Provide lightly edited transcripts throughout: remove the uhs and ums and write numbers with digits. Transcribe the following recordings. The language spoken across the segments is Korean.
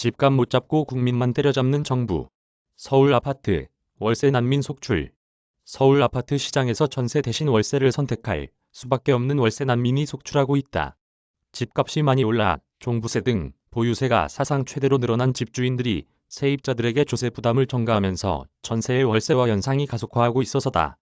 집값 못 잡고 국민만 때려잡는 정부. 서울 아파트, 월세 난민 속출. 서울 아파트 시장에서 전세 대신 월세를 선택할 수밖에 없는 월세 난민이 속출하고 있다. 집값이 많이 올라 종부세 등 보유세가 사상 최대로 늘어난 집주인들이 세입자들에게 조세 부담을 전가하면서 전세의 월세화 현상이 가속화하고 있어서다.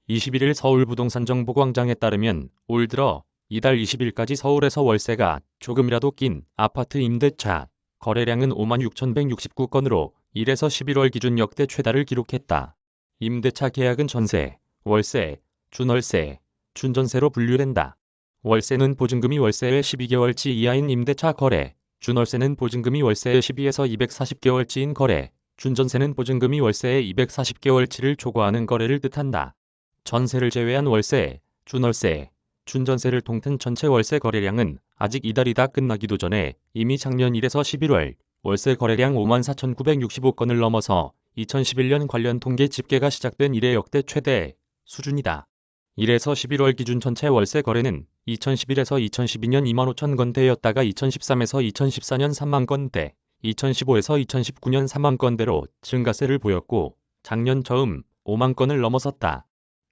21일 서울부동산정보광장에 따르면 올 들어 이달 20일까지 서울에서 월세가 조금이라도 낀 아파트 임대차 거래량은 56,169건으로 1에서 11월 기준 역대 최다를 기록했다. 임대차 계약은 전세, 월세, 준월세, 준전세로 분류된다. 월세는 보증금이 월세의 12개월치 이하인 임대차 거래, 준월세는 보증금이 월세의 12에서 240개월치인 거래, 준전세는 보증금이 월세의 240개월치를 초과하는 거래를 뜻한다. 전세를 제외한 월세, 준월세, 준전세를 통틀은 전체 월세 거래량은 아직 이달이 다 끝나기도 전에 이미 작년 1에서 11월 월세 거래량 54,965건을 넘어서 2011년 관련 통계 집계가 시작된 이래 역대 최대 수준이다. 1에서 11월 기준 전체 월세 거래는 2011에서 2012년 25,000건대였다가 2013에서 2014년 3만 건대, 2015에서 2019년 4만 건대로 증가세를 보였고 작년 처음 5만 건을 넘어섰다.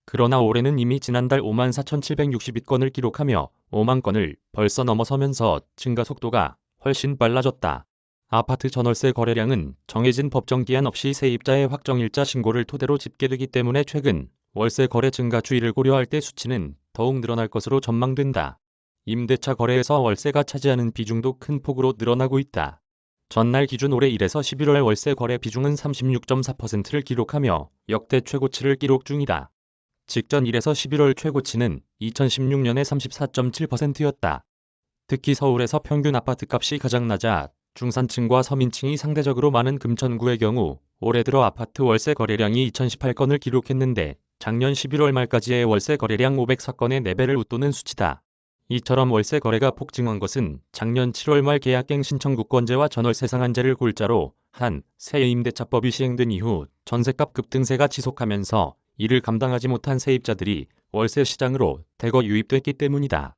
그러나 올해는 이미 지난달 54,762건을 기록하며 5만 건을 벌써 넘어서면서 증가 속도가 훨씬 빨라졌다. 아파트 전월세 거래량은 정해진 법정 기한 없이 세입자의 확정일자 신고를 토대로 집계되기 때문에 최근 월세 거래 증가 추이를 고려할 때 수치는 더욱 늘어날 것으로 전망된다. 임대차 거래에서 월세가 차지하는 비중도 큰 폭으로 늘어나고 있다. 전날 기준 올해 1에서 11월 월세 거래 비중은 36.4%를 기록하며 역대 최고치를 기록 중이다. 직전 1에서 11월 최고치는 2016년의 34.7%였다. 특히 서울에서 평균 아파트값이 가장 낮아 중산층과 서민층이 상대적으로 많은 금천구의 경우 올해 들어 아파트 월세 거래량이 2,018건을 기록했는데 작년 11월 말까지의 월세 거래량 504건의 4배를 웃도는 수치다. 이처럼 월세 거래가 폭증한 것은 작년 7월 말 계약갱 신청구권제와 전월세 상한제를 골자로 한 새 임대차법이 시행된 이후 전세값 급등세가 지속하면서 이를 감당하지 못한 세입자들이 월세 시장으로 대거 유입됐기 때문이다.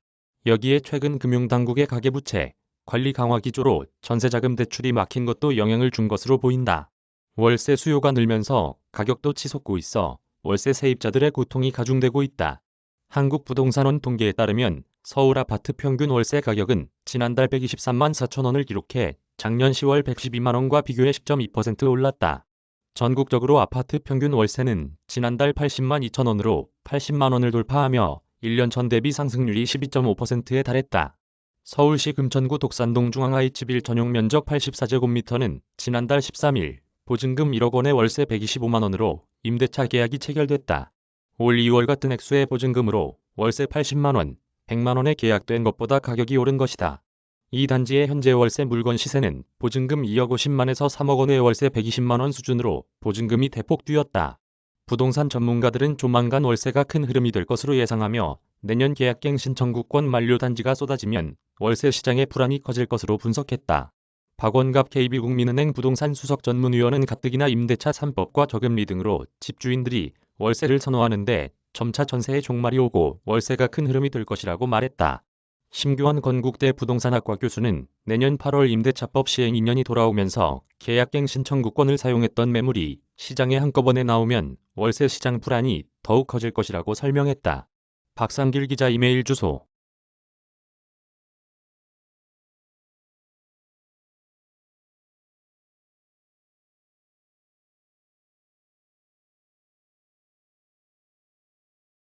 여기에 최근 금융당국의 가계부채 관리 강화 기조로 전세자금 대출이 막힌 것도 영향을 준 것으로 보인다. 월세 수요가 늘면서 가격도 치솟고 있어 월세 세입자들의 고통이 가중되고 있다. 한국부동산원 통계에 따르면 서울 아파트 평균 월세 가격은 지난달 123만 4천 원을 기록해 작년 10월 112만 원과 비교해 10.2% 올랐다. 전국적으로 아파트 평균 월세는 지난달 80만 2천 원으로 80만 원을 돌파하며 1년 전 대비 상승률이 12.5%에 달했다. 서울시 금천구 독산동 중앙하이츠 빌 전용 면적 84제곱미터는 지난달 13일 보증금 1억 원에 월세 125만 원으로 임대차 계약이 체결됐다. 올 2월 같은 액수의 보증금으로 월세 80만 원, 100만 원에 계약된 것보다 가격이 오른 것이다. 이 단지의 현재 월세 물건 시세는 보증금 2억 50만에서 3억 원의 월세 120만 원 수준으로 보증금이 대폭 뛰었다. 부동산 전문가들은 조만간 월세가 큰 흐름이 될 것으로 예상하며 내년 계약갱 신청구권 만료 단지가 쏟아지면 월세 시장의 불안이 커질 것으로 분석했다. 박원갑 KB국민은행 부동산 수석 전문위원은 가뜩이나 임대차 3법과 저금리 등으로 집주인들이 월세를 선호하는데 점차 전세의 종말이 오고 월세가 큰 흐름이 될 것이라고 말했다. 심규환 건국대 부동산학과 교수는 내년 8월 임대차법 시행 2년이 돌아오면서 계약갱 신청구권을 사용했던 매물이 시장에 한꺼번에 나오면 월세 시장 불안이 더욱 커질 것이라고 설명했다. 박상길 기자 이메일 주소